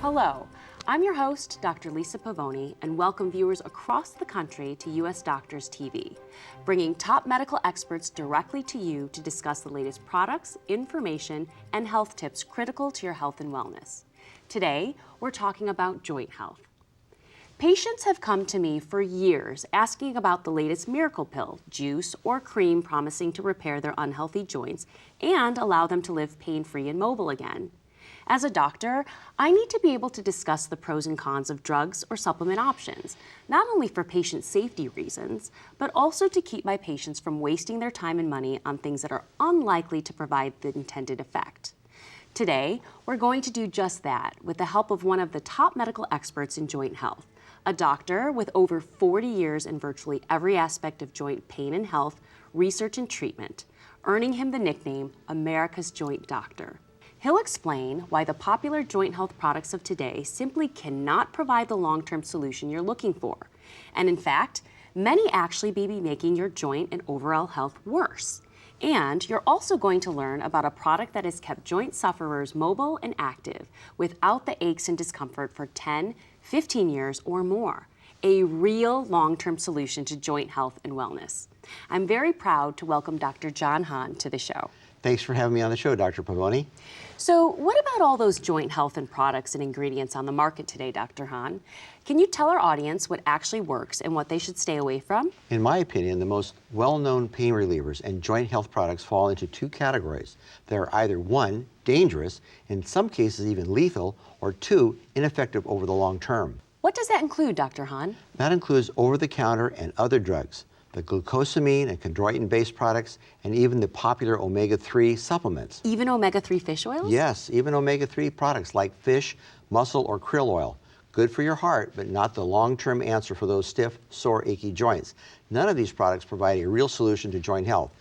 Hello, I'm your host, Dr. Lisa Pavoni, and welcome viewers across the country to U.S. Doctors TV, bringing top medical experts directly to you to discuss the latest products, information, and health tips critical to your health and wellness. Today, we're talking about joint health. Patients have come to me for years asking about the latest miracle pill, juice, or cream promising to repair their unhealthy joints and allow them to live pain-free and mobile again. As a doctor, I need to be able to discuss the pros and cons of drugs or supplement options, not only for patient safety reasons, but also to keep my patients from wasting their time and money on things that are unlikely to provide the intended effect. Today, we're going to do just that with the help of one of the top medical experts in joint health, a doctor with over 40 years in virtually every aspect of joint pain and health, research and treatment, earning him the nickname America's Joint Doctor. He'll explain why the popular joint health products of today simply cannot provide the long-term solution you're looking for. And in fact, many actually may be making your joint and overall health worse. And you're also going to learn about a product that has kept joint sufferers mobile and active without the aches and discomfort for 10, 15 years or more. A real long-term solution to joint health and wellness. I'm very proud to welcome Dr. John Hahn to the show. Thanks for having me on the show, Dr. Pavoni. So what about all those joint health and products and ingredients on the market today, Dr. Hahn? Can you tell our audience what actually works and what they should stay away from? In my opinion, the most well-known pain relievers and joint health products fall into two categories. They're either one, dangerous, in some cases even lethal, or two, ineffective over the long term. What does that include, Dr. Hahn? That includes over-the-counter and other drugs, the glucosamine and chondroitin-based products, and even the popular omega-3 supplements. Even omega-3 fish oils? Yes, even omega-3 products like fish, mussel, or krill oil. Good for your heart, but not the long-term answer for those stiff, sore, achy joints. None of these products provide a real solution to joint health.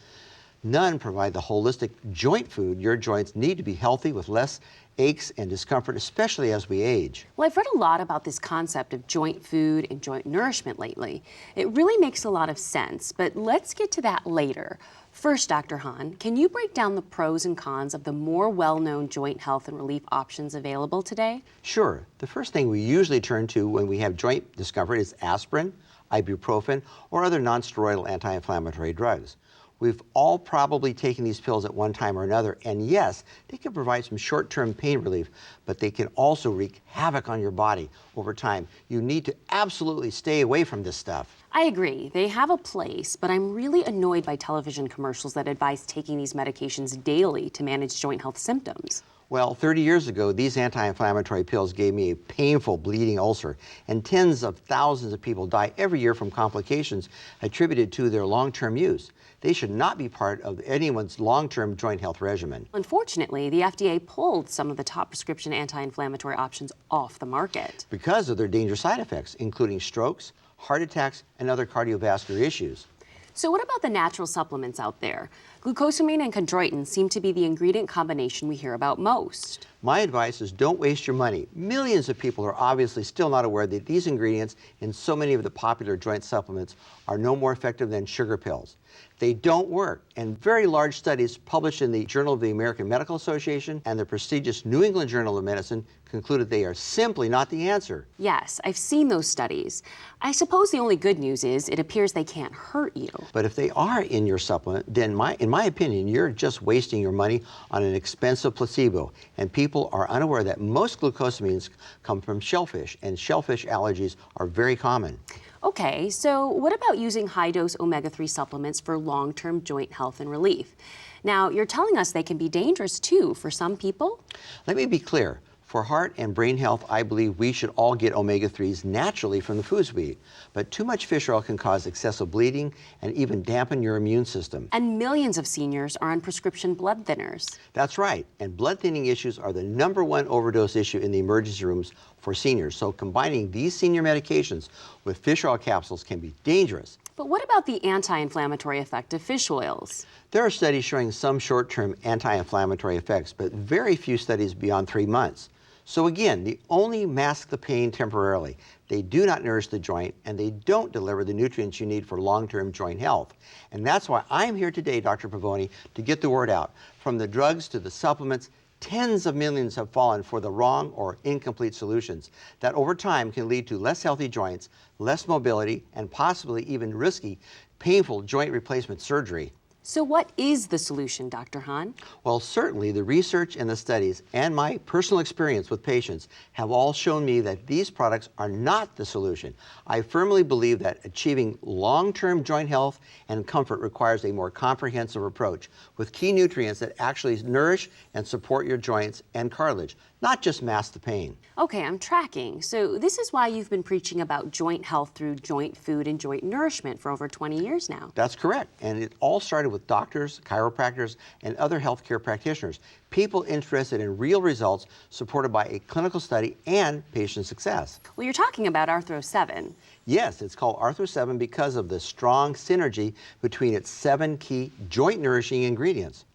None provide the holistic joint food your joints need to be healthy with less aches and discomfort, especially as we age. Well, I've read a lot about this concept of joint food and joint nourishment lately. It really makes a lot of sense, but let's get to that later. First, Dr. Hahn, can you break down the pros and cons of the more well-known joint health and relief options available today? Sure. The first thing we usually turn to when we have joint discomfort is aspirin, ibuprofen, or other non-steroidal anti-inflammatory drugs. We've all probably taken these pills at one time or another, and yes, they can provide some short-term pain relief, but they can also wreak havoc on your body over time. You need to absolutely stay away from this stuff. I agree. They have a place, but I'm really annoyed by television commercials that advise taking these medications daily to manage joint health symptoms. Well, 30 years ago, these anti-inflammatory pills gave me a painful bleeding ulcer, and tens of thousands of people die every year from complications attributed to their long-term use. They should not be part of anyone's long-term joint health regimen. Unfortunately, the FDA pulled some of the top prescription anti-inflammatory options off the market because of their dangerous side effects, including strokes, heart attacks, and other cardiovascular issues. So what about the natural supplements out there? Glucosamine and chondroitin seem to be the ingredient combination we hear about most. My advice is don't waste your money. Millions of people are obviously still not aware that these ingredients in so many of the popular joint supplements are no more effective than sugar pills. They don't work, and very large studies published in the Journal of the American Medical Association and the prestigious New England Journal of Medicine concluded they are simply not the answer. Yes, I've seen those studies. I suppose the only good news is it appears they can't hurt you. But if they are in your supplement, then in my opinion, you're just wasting your money on an expensive placebo. And people are unaware that most glucosamines come from shellfish, and shellfish allergies are very common. Okay, so what about using high-dose omega-3 supplements for long-term joint health and relief? Now, you're telling us they can be dangerous too for some people? Let me be clear. For heart and brain health, I believe we should all get omega-3s naturally from the foods we eat. But too much fish oil can cause excessive bleeding and even dampen your immune system. And millions of seniors are on prescription blood thinners. That's right. And blood thinning issues are the #1 overdose issue in the emergency rooms for seniors. So combining these senior medications with fish oil capsules can be dangerous. But what about the anti-inflammatory effect of fish oils? There are studies showing some short-term anti-inflammatory effects, but very few studies beyond 3 months. So again, they only mask the pain temporarily. They do not nourish the joint, and they don't deliver the nutrients you need for long-term joint health. And that's why I'm here today, Dr. Pavoni, to get the word out. From the drugs to the supplements, Tens of millions have fallen for the wrong or incomplete solutions that over time can lead to less healthy joints, less mobility, and possibly even risky, painful joint replacement surgery. So what is the solution, Dr. Hahn? Well, certainly the research and the studies and my personal experience with patients have all shown me that these products are not the solution. I firmly believe that achieving long-term joint health and comfort requires a more comprehensive approach with key nutrients that actually nourish and support your joints and cartilage, not just mask the pain. Okay, I'm tracking. So this is why you've been preaching about joint health through joint food and joint nourishment for over 20 years now. That's correct. And it all started with doctors, chiropractors, and other healthcare practitioners, people interested in real results supported by a clinical study and patient success. Well, you're talking about Arthro 7. Yes, it's called Arthro 7 because of the strong synergy between its 7 key joint nourishing ingredients.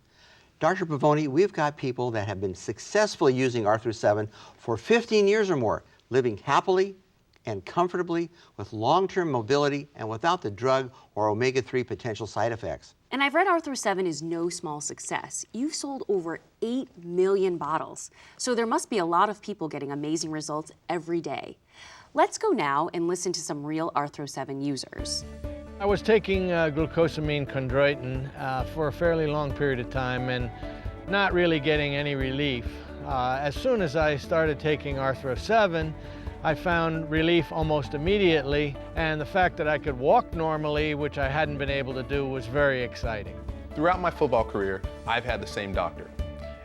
Dr. Pavoni, we've got people that have been successfully using Arthro 7 for 15 years or more, living happily and comfortably with long-term mobility and without the drug or omega-3 potential side effects. And I've read Arthro 7 is no small success. You've sold over 8 million bottles. So there must be a lot of people getting amazing results every day. Let's go now and listen to some real Arthro 7 users. I was taking glucosamine chondroitin for a fairly long period of time and not really getting any relief. As soon as I started taking Arthro 7, I found relief almost immediately, and the fact that I could walk normally, which I hadn't been able to do, was very exciting. Throughout my football career, I've had the same doctor.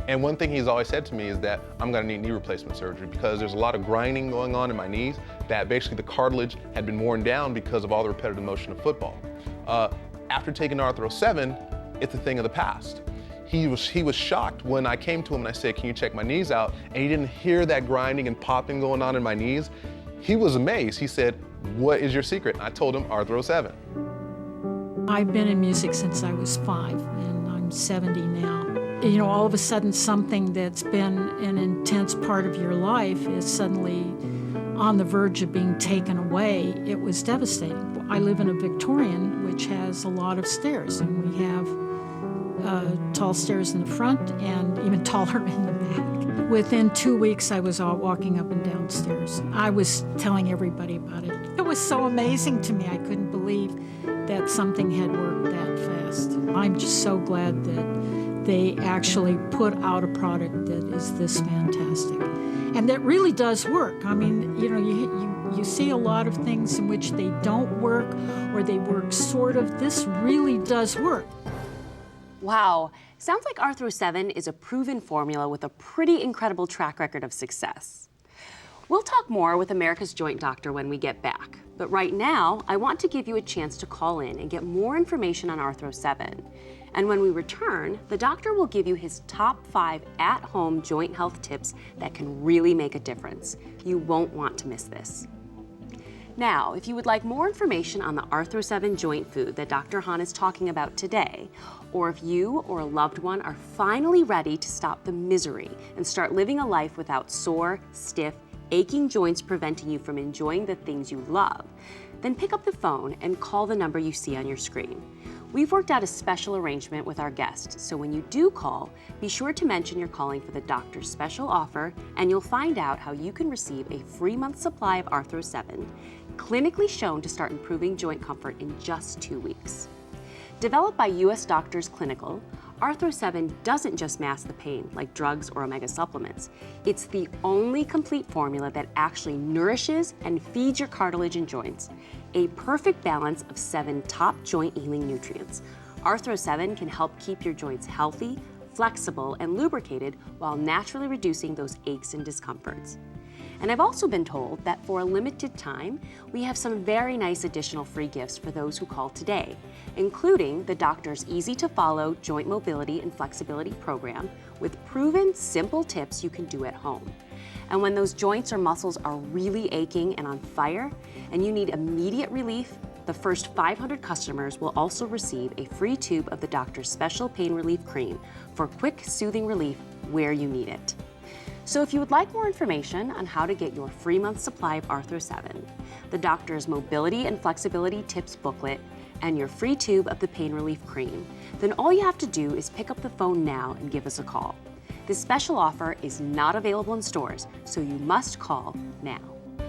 And one thing he's always said to me is that I'm gonna need knee replacement surgery because there's a lot of grinding going on in my knees that basically the cartilage had been worn down because of all the repetitive motion of football. After taking Arthro 7, it's a thing of the past. He was shocked when I came to him and I said, can you check my knees out? And he didn't hear that grinding and popping going on in my knees. He was amazed. He said, what is your secret? And I told him Arthro 7. I've been in music since I was 5, and I'm 70 now. You know, all of a sudden something that's been an intense part of your life is suddenly on the verge of being taken away. It was devastating. I live in a Victorian, which has a lot of stairs, and we have tall stairs in the front and even taller in the back. Within 2 weeks, I was all walking up and down stairs. I was telling everybody about it. It was so amazing to me. I couldn't believe that something had worked that fast. I'm just so glad that they actually put out a product that is this fantastic and that really does work. I mean, you know, you see a lot of things in which they don't work or they work sort of. This really does work. Wow, sounds like Arthro 7 is a proven formula with a pretty incredible track record of success. We'll talk more with America's Joint Doctor when we get back, but right now, I want to give you a chance to call in and get more information on Arthro 7. And when we return, the doctor will give you his top 5 at-home joint health tips that can really make a difference. You won't want to miss this. Now, if you would like more information on the Arthro 7 joint food that Dr. Hahn is talking about today, or if you or a loved one are finally ready to stop the misery and start living a life without sore, stiff, aching joints preventing you from enjoying the things you love, then pick up the phone and call the number you see on your screen. We've worked out a special arrangement with our guests, so when you do call, be sure to mention you're calling for the doctor's special offer, and you'll find out how you can receive a free month supply of Arthro 7, clinically shown to start improving joint comfort in just 2 weeks. Developed by U.S. Doctors Clinical, Arthro 7 doesn't just mask the pain like drugs or omega supplements. It's the only complete formula that actually nourishes and feeds your cartilage and joints. A perfect balance of 7 top joint healing nutrients. Arthro 7 can help keep your joints healthy, flexible, and lubricated while naturally reducing those aches and discomforts. And I've also been told that for a limited time, we have some very nice additional free gifts for those who call today, including the doctor's easy-to-follow joint mobility and flexibility program with proven, simple tips you can do at home. And when those joints or muscles are really aching and on fire, and you need immediate relief, the first 500 customers will also receive a free tube of the doctor's special pain relief cream for quick, soothing relief where you need it. So if you would like more information on how to get your free month supply of Arthro 7, the doctor's mobility and flexibility tips booklet, and your free tube of the pain relief cream, then all you have to do is pick up the phone now and give us a call. This special offer is not available in stores, so you must call now.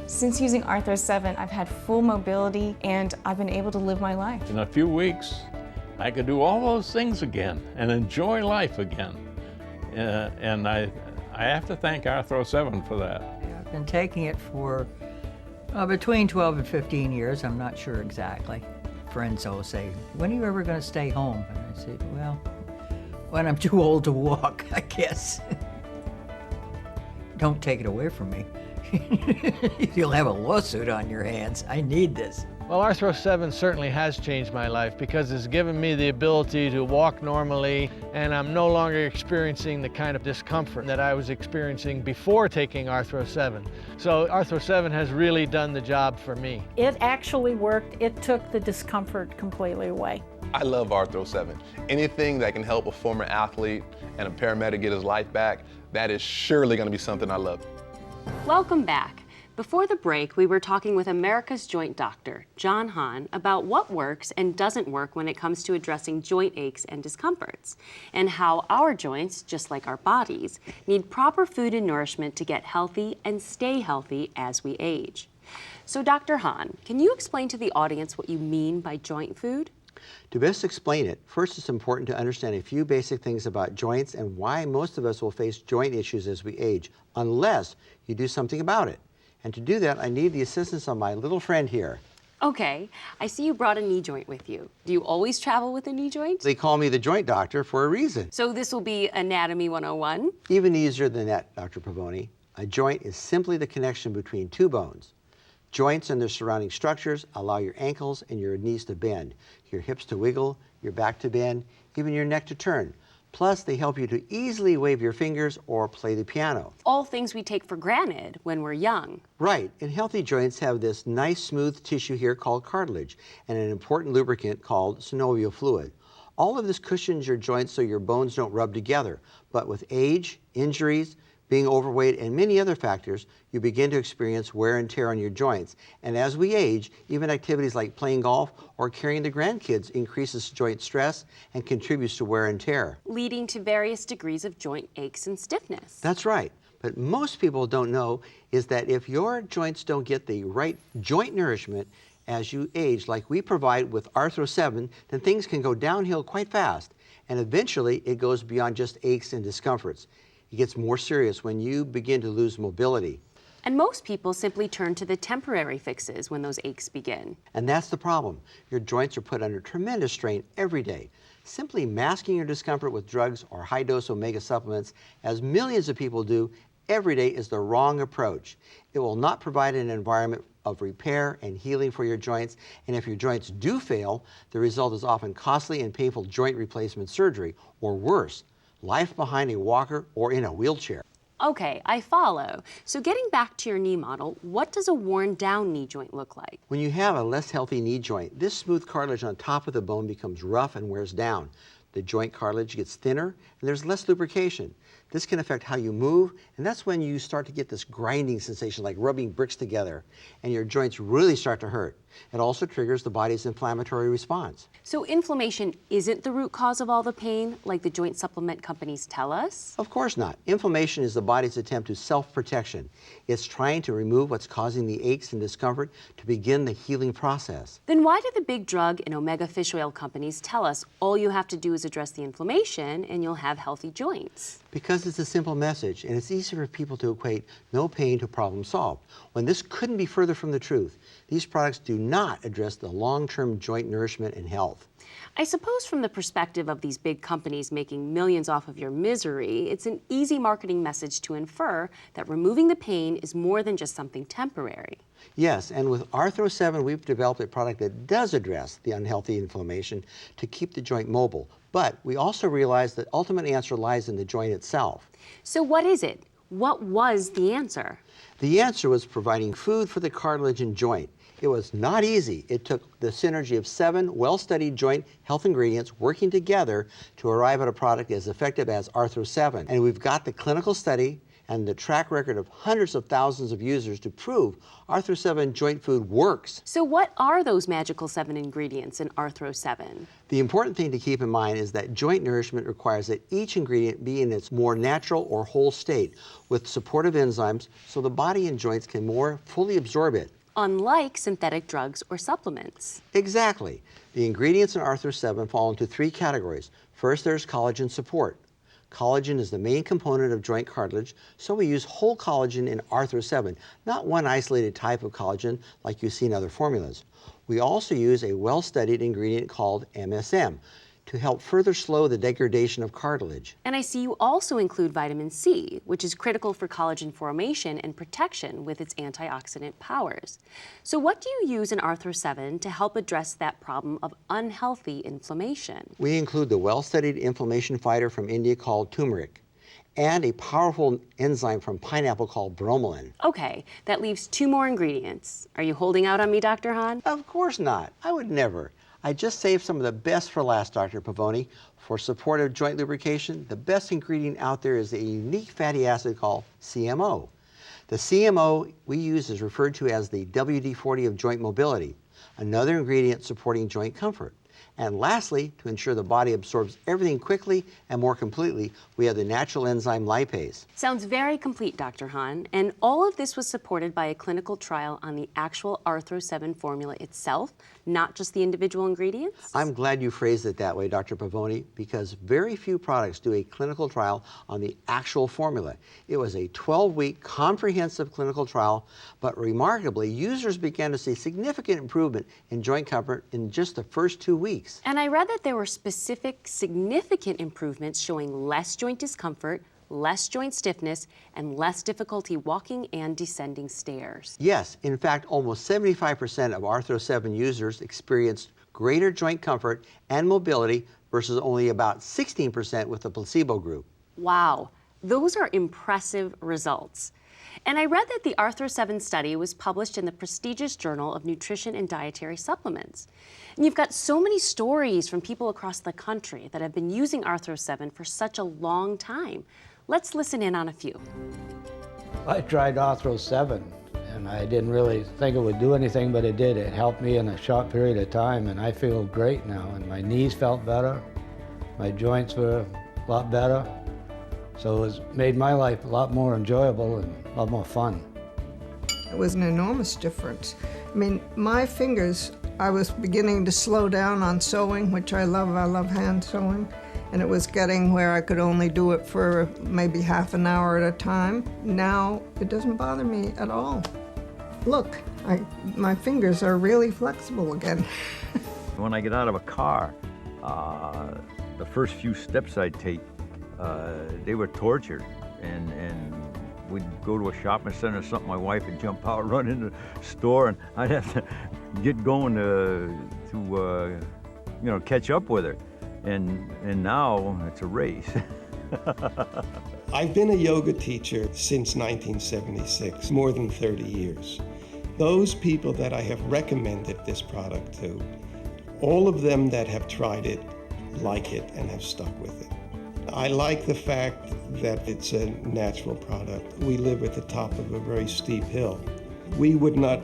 Since using Arthro 7, I've had full mobility and I've been able to live my life. In a few weeks, I could do all those things again and enjoy life again. And I have to thank Arthro 7 for that. I've been taking it for between 12 and 15 years, I'm not sure exactly. Friends always say, when are you ever going to stay home? And I say, well, when I'm too old to walk, I guess. Don't take it away from me. You'll have a lawsuit on your hands. I need this. Well, Arthro 7 certainly has changed my life because it's given me the ability to walk normally, and I'm no longer experiencing the kind of discomfort that I was experiencing before taking Arthro 7. So Arthro 7 has really done the job for me. It actually worked. It took the discomfort completely away. I love Arthro 7. Anything that can help a former athlete and a paramedic get his life back, that is surely going to be something I love. Welcome back. Before the break, we were talking with America's joint doctor, John Hahn, about what works and doesn't work when it comes to addressing joint aches and discomforts, and how our joints, just like our bodies, need proper food and nourishment to get healthy and stay healthy as we age. So, Dr. Hahn, can you explain to the audience what you mean by joint food? To best explain it, first it's important to understand a few basic things about joints and why most of us will face joint issues as we age, unless you do something about it. And to do that, I need the assistance of my little friend here. Okay, I see you brought a knee joint with you. Do you always travel with a knee joint? They call me the joint doctor for a reason. So this will be Anatomy 101? Even easier than that, Dr. Pavoni. A joint is simply the connection between two bones. Joints and their surrounding structures allow your ankles and your knees to bend, your hips to wiggle, your back to bend, even your neck to turn. Plus, they help you to easily wave your fingers or play the piano. All things we take for granted when we're young. Right, and healthy joints have this nice smooth tissue here called cartilage and an important lubricant called synovial fluid. All of this cushions your joints so your bones don't rub together, but with age, injuries, being overweight, and many other factors, you begin to experience wear and tear on your joints. And as we age, even activities like playing golf or carrying the grandkids increases joint stress and contributes to wear and tear, leading to various degrees of joint aches and stiffness. That's right. But most people don't know is that if your joints don't get the right joint nourishment as you age, like we provide with Arthro 7, then things can go downhill quite fast. And eventually, it goes beyond just aches and discomforts. It gets more serious when you begin to lose mobility. And most people simply turn to the temporary fixes when those aches begin. And that's the problem. Your joints are put under tremendous strain every day. Simply masking your discomfort with drugs or high-dose omega supplements, as millions of people do every day, is the wrong approach. It will not provide an environment of repair and healing for your joints, and if your joints do fail, the result is often costly and painful joint replacement surgery, or worse, life behind a walker or in a wheelchair. Okay, I follow. So getting back to your knee model, what does a worn down knee joint look like? When you have a less healthy knee joint, this smooth cartilage on top of the bone becomes rough and wears down. The joint cartilage gets thinner and there's less lubrication. This can affect how you move, and that's when you start to get this grinding sensation like rubbing bricks together, and your joints really start to hurt. It also triggers the body's inflammatory response. So inflammation isn't the root cause of all the pain, like the joint supplement companies tell us? Of course not. Inflammation is the body's attempt to self-protection. It's trying to remove what's causing the aches and discomfort to begin the healing process. Then why do the big drug and omega fish oil companies tell us all you have to do is address the inflammation and you'll have healthy joints? Because it's a simple message, and it's easy for people to equate no pain to problem solved, when this couldn't be further from the truth. These products do not address the long-term joint nourishment and health. I suppose from the perspective of these big companies making millions off of your misery, it's an easy marketing message to infer that removing the pain is more than just something temporary. Yes, and with Arthro 7, we've developed a product that does address the unhealthy inflammation to keep the joint mobile. But we also realize the ultimate answer lies in the joint itself. So what is it? What was the answer? The answer was providing food for the cartilage and joint. It was not easy. It took the synergy of 7 well-studied joint health ingredients working together to arrive at a product as effective as Arthro 7. And we've got the clinical study, and the track record of hundreds of thousands of users to prove Arthro 7 joint food works. So what are those magical 7 ingredients in Arthro 7? The important thing to keep in mind is that joint nourishment requires that each ingredient be in its more natural or whole state with supportive enzymes so the body and joints can more fully absorb it. Unlike synthetic drugs or supplements. Exactly. The ingredients in Arthro 7 fall into 3 categories. First, there's collagen support. Collagen is the main component of joint cartilage, so we use whole collagen in Arthro 7, not one isolated type of collagen like you see in other formulas. We also use a well-studied ingredient called MSM to help further slow the degradation of cartilage. And I see you also include vitamin C, which is critical for collagen formation and protection with its antioxidant powers. So what do you use in Arthro 7 to help address that problem of unhealthy inflammation? We include the well-studied inflammation fighter from India called Turmeric and a powerful enzyme from pineapple called Bromelain. Okay, that leaves 2 more ingredients. Are you holding out on me, Dr. Hahn? Of course not. I would never. I just saved some of the best for last, Dr. Pavoni. For supportive joint lubrication, the best ingredient out there is a unique fatty acid called CMO. The CMO we use is referred to as the WD-40 of joint mobility, another ingredient supporting joint comfort. And lastly, to ensure the body absorbs everything quickly and more completely, we have the natural enzyme lipase. Sounds very complete, Dr. Hahn. And all of this was supported by a clinical trial on the actual Arthro 7 formula itself, not just the individual ingredients? I'm glad you phrased it that way, Dr. Pavoni, because very few products do a clinical trial on the actual formula. It was a 12-week comprehensive clinical trial, but remarkably, users began to see significant improvement in joint comfort in just the first 2 weeks. And I read that there were specific, significant improvements showing less joint discomfort, less joint stiffness, and less difficulty walking and descending stairs. Yes, in fact, almost 75% of Arthro 7 users experienced greater joint comfort and mobility versus only about 16% with the placebo group. Wow, those are impressive results. And I read that the Arthro 7 study was published in the prestigious Journal of Nutrition and Dietary Supplements. And you've got so many stories from people across the country that have been using Arthro 7 for such a long time. Let's listen in on a few. I tried Arthro 7, and I didn't really think it would do anything, but it did. It helped me in a short period of time, and I feel great now. And my knees felt better, my joints were a lot better, so it's made my life a lot more enjoyable and a lot more fun. It was an enormous difference. I mean, my fingers, I was beginning to slow down on sewing, which I love. I love hand sewing. And it was getting where I could only do it for maybe half an hour at a time. Now, it doesn't bother me at all. Look, my fingers are really flexible again. When I get out of a car, the first few steps I'd take, they were torture. And we'd go to a shopping center or something, my wife would jump out, run in the store, and I'd have to get going to catch up with her. And now it's a race. I've been a yoga teacher since 1976, more than 30 years. Those people that I have recommended this product to, all of them that have tried it like it and have stuck with it. I like the fact that it's a natural product. We live at the top of a very steep hill. We would not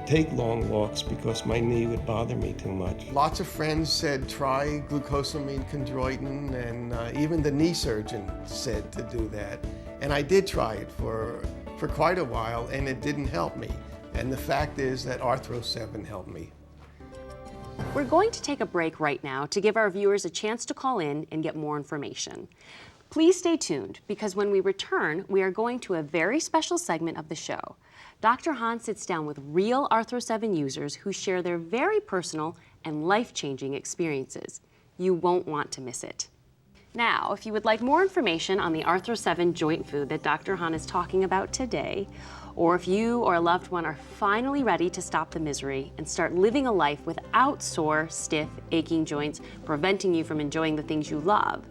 take long walks because my knee would bother me too much. Lots of friends said try glucosamine chondroitin, and even the knee surgeon said to do that. And I did try it for quite a while, and it didn't help me. And the fact is that Arthro 7 helped me. We're going to take a break right now to give our viewers a chance to call in and get more information. Please stay tuned, because when we return, we are going to a very special segment of the show. Dr. Hahn sits down with real Arthro 7 users who share their very personal and life-changing experiences. You won't want to miss it. Now, if you would like more information on the Arthro 7 joint food that Dr. Hahn is talking about today, or if you or a loved one are finally ready to stop the misery and start living a life without sore, stiff, aching joints, preventing you from enjoying the things you love,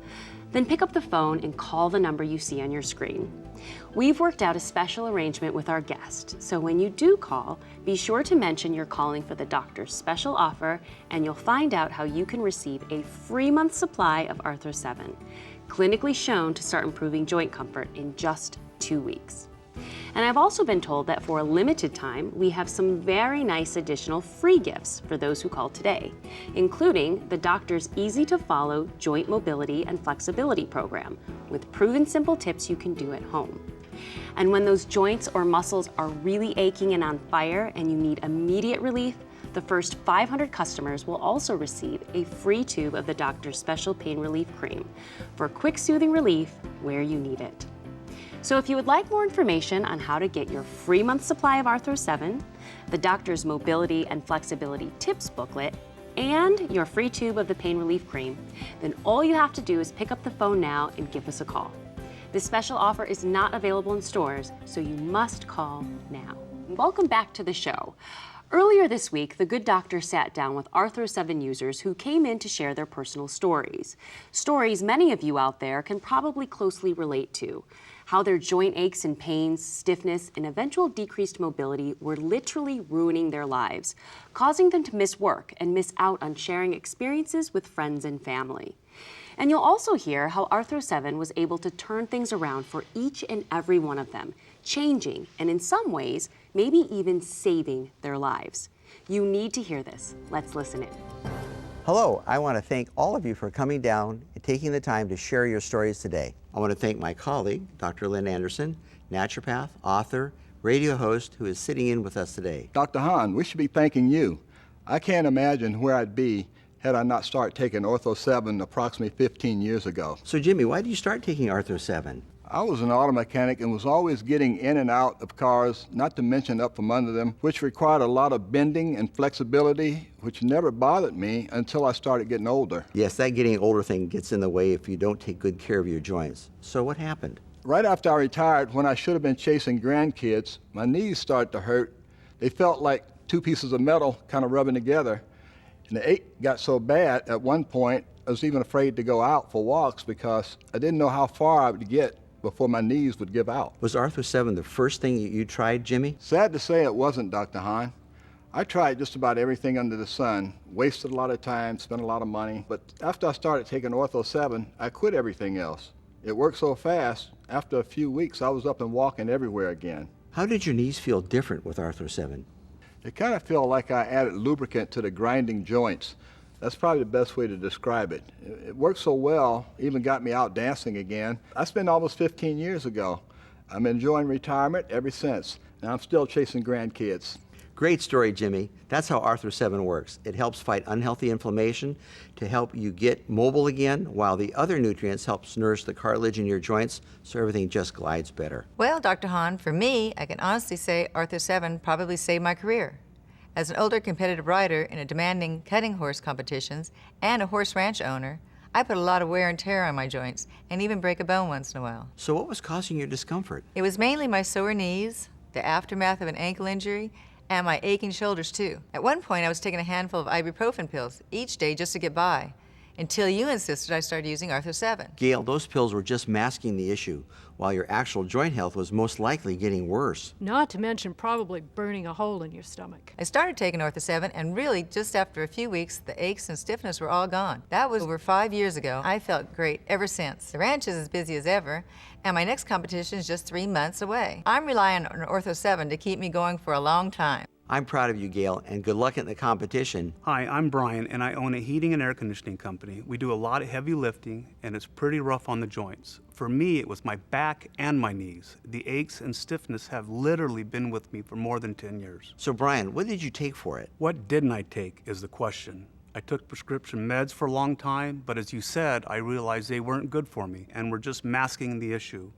then pick up the phone and call the number you see on your screen. We've worked out a special arrangement with our guest, so when you do call, be sure to mention you're calling for the doctor's special offer, and you'll find out how you can receive a free month supply of Arthro 7, clinically shown to start improving joint comfort in just 2 weeks. And I've also been told that for a limited time, we have some very nice additional free gifts for those who call today, including the doctor's easy-to-follow joint mobility and flexibility program with proven simple tips you can do at home. And when those joints or muscles are really aching and on fire and you need immediate relief, the first 500 customers will also receive a free tube of the doctor's special pain relief cream for quick soothing relief where you need it. So if you would like more information on how to get your free month supply of Arthro 7, the doctor's mobility and flexibility tips booklet, and your free tube of the pain relief cream, then all you have to do is pick up the phone now and give us a call. This special offer is not available in stores, so you must call now. Welcome back to the show. Earlier this week, the Good Doctor sat down with Arthro 7 users who came in to share their personal stories. Stories many of you out there can probably closely relate to. How their joint aches and pains, stiffness, and eventual decreased mobility were literally ruining their lives, causing them to miss work and miss out on sharing experiences with friends and family. And you'll also hear how Arthro 7 was able to turn things around for each and every one of them, changing, and in some ways, maybe even saving their lives. You need to hear this. Let's listen in. Hello, I want to thank all of you for coming down and taking the time to share your stories today. I want to thank my colleague, Dr. Lynn Anderson, naturopath, author, radio host, who is sitting in with us today. Dr. Hahn, we should be thanking you. I can't imagine where I'd be had I not started taking Arthro 7 approximately 15 years ago. So Jimmy, why did you start taking Arthro 7? I was an auto mechanic and was always getting in and out of cars, not to mention up from under them, which required a lot of bending and flexibility, which never bothered me until I started getting older. Yes, that getting older thing gets in the way if you don't take good care of your joints. So what happened? Right after I retired, when I should have been chasing grandkids, my knees started to hurt. They felt like two pieces of metal kind of rubbing together. And the ache got so bad at one point, I was even afraid to go out for walks because I didn't know how far I would get before my knees would give out. Was Arthro 7 the first thing you tried, Jimmy? Sad to say it wasn't, Dr. Hahn. I tried just about everything under the sun, wasted a lot of time, spent a lot of money, but after I started taking Arthro 7, I quit everything else. It worked so fast, after a few weeks I was up and walking everywhere again. How did your knees feel different with Arthro 7? It kind of felt like I added lubricant to the grinding joints. That's probably the best way to describe it. It worked so well, even got me out dancing again. I spent almost 15 years ago. I'm enjoying retirement ever since, and I'm still chasing grandkids. Great story, Jimmy. That's how Arthro 7 works. It helps fight unhealthy inflammation to help you get mobile again, while the other nutrients helps nourish the cartilage in your joints so everything just glides better. Well, Dr. Hahn, for me, I can honestly say Arthro 7 probably saved my career. As an older competitive rider in a demanding cutting horse competitions and a horse ranch owner, I put a lot of wear and tear on my joints and even break a bone once in a while. So what was causing your discomfort? It was mainly my sore knees, the aftermath of an ankle injury, and my aching shoulders too. At one point I was taking a handful of ibuprofen pills each day just to get by, until you insisted I started using Arthro 7. Gail, those pills were just masking the issue, while your actual joint health was most likely getting worse. Not to mention probably burning a hole in your stomach. I started taking Arthro 7, and really just after a few weeks, the aches and stiffness were all gone. That was over 5 years ago. I felt great ever since. The ranch is as busy as ever, and my next competition is just 3 months away. I'm relying on Arthro 7 to keep me going for a long time. I'm proud of you, Gail, and good luck in the competition. Hi, I'm Brian, and I own a heating and air conditioning company. We do a lot of heavy lifting, and it's pretty rough on the joints. For me, it was my back and my knees. The aches and stiffness have literally been with me for more than 10 years. So, Brian, what did you take for it? What didn't I take is the question. I took prescription meds for a long time, but as you said, I realized they weren't good for me and were just masking the issue.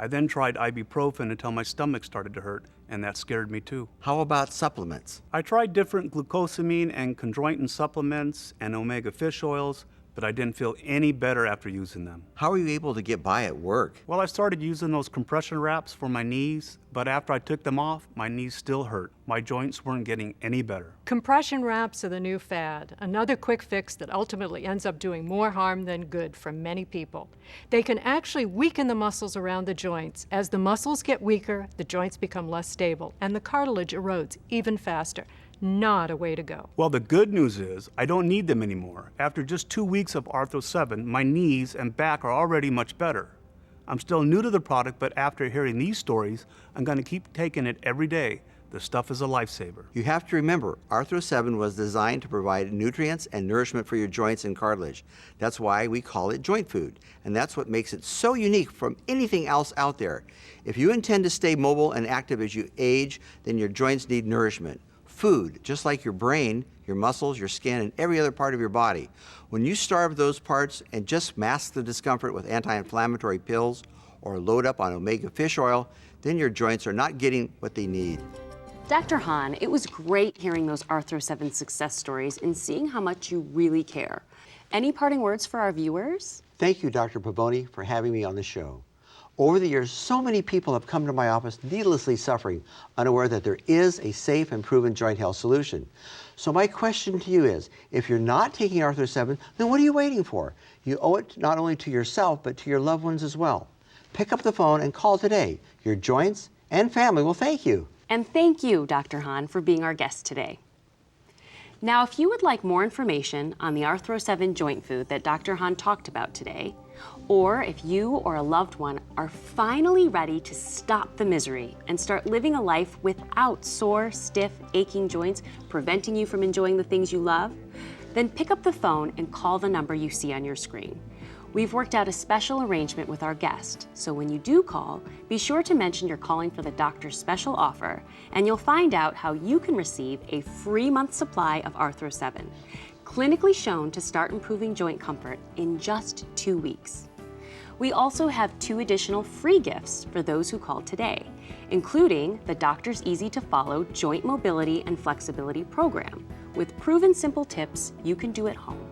I then tried ibuprofen until my stomach started to hurt, and that scared me too. How about supplements? I tried different glucosamine and chondroitin supplements and omega fish oils, but I didn't feel any better after using them. How were you able to get by at work? Well, I started using those compression wraps for my knees, but after I took them off, my knees still hurt. My joints weren't getting any better. Compression wraps are the new fad, another quick fix that ultimately ends up doing more harm than good for many people. They can actually weaken the muscles around the joints. As the muscles get weaker, the joints become less stable, and the cartilage erodes even faster. Not a way to go. Well, the good news is I don't need them anymore. After just 2 weeks of Arthro 7, my knees and back are already much better. I'm still new to the product, but after hearing these stories, I'm going to keep taking it every day. The stuff is a lifesaver. You have to remember, Arthro 7 was designed to provide nutrients and nourishment for your joints and cartilage. That's why we call it joint food, and that's what makes it so unique from anything else out there. If you intend to stay mobile and active as you age, then your joints need nourishment. Food, just like your brain, your muscles, your skin, and every other part of your body. When you starve those parts and just mask the discomfort with anti-inflammatory pills or load up on omega fish oil, then your joints are not getting what they need. Dr. Hahn, it was great hearing those Arthro 7 success stories and seeing how much you really care. Any parting words for our viewers? Thank you, Dr. Pavoni, for having me on the show. Over the years, so many people have come to my office needlessly suffering, unaware that there is a safe and proven joint health solution. So my question to you is, if you're not taking Arthro 7, then what are you waiting for? You owe it not only to yourself, but to your loved ones as well. Pick up the phone and call today. Your joints and family will thank you. And thank you, Dr. Hahn, for being our guest today. Now, if you would like more information on the Arthro 7 joint food that Dr. Hahn talked about today, or if you or a loved one are finally ready to stop the misery and start living a life without sore, stiff, aching joints, preventing you from enjoying the things you love, then pick up the phone and call the number you see on your screen. We've worked out a special arrangement with our guest, so when you do call, be sure to mention you're calling for the doctor's special offer, and you'll find out how you can receive a free month supply of Arthro 7, clinically shown to start improving joint comfort in just 2 weeks. We also have 2 additional free gifts for those who call today, including the Doctor's Easy to Follow Joint Mobility and Flexibility Program, with proven simple tips you can do at home.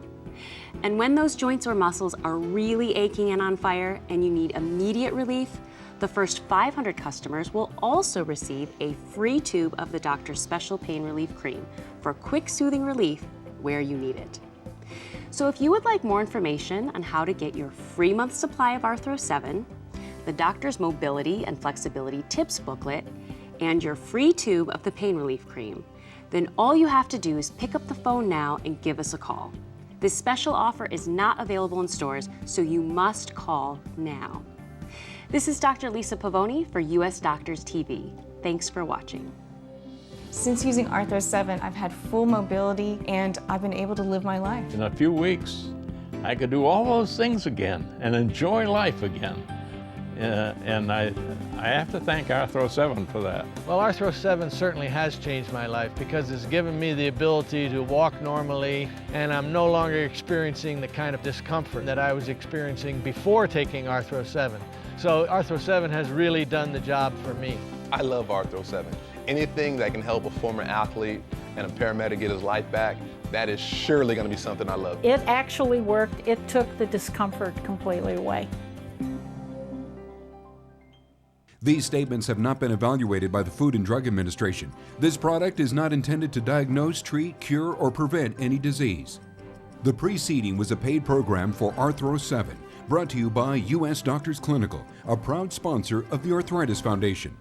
And when those joints or muscles are really aching and on fire and you need immediate relief, the first 500 customers will also receive a free tube of the doctor's special pain relief cream for quick soothing relief where you need it. So if you would like more information on how to get your free month supply of Arthro 7, the doctor's mobility and flexibility tips booklet, and your free tube of the pain relief cream, then all you have to do is pick up the phone now and give us a call. This special offer is not available in stores, so you must call now. This is Dr. Lisa Pavoni for US Doctors TV. Thanks for watching. Since using Arthro 7, I've had full mobility and I've been able to live my life. In a few weeks, I could do all those things again and enjoy life again. And I have to thank Arthro 7 for that. Well, Arthro 7 certainly has changed my life because it's given me the ability to walk normally, and I'm no longer experiencing the kind of discomfort that I was experiencing before taking Arthro 7. So Arthro 7 has really done the job for me. I love Arthro 7. Anything that can help a former athlete and a paramedic get his life back, that is surely going to be something I love. It actually worked. It took the discomfort completely away. These statements have not been evaluated by the Food and Drug Administration. This product is not intended to diagnose, treat, cure, or prevent any disease. The preceding was a paid program for Arthro 7, brought to you by US Doctors Clinical, a proud sponsor of the Arthritis Foundation.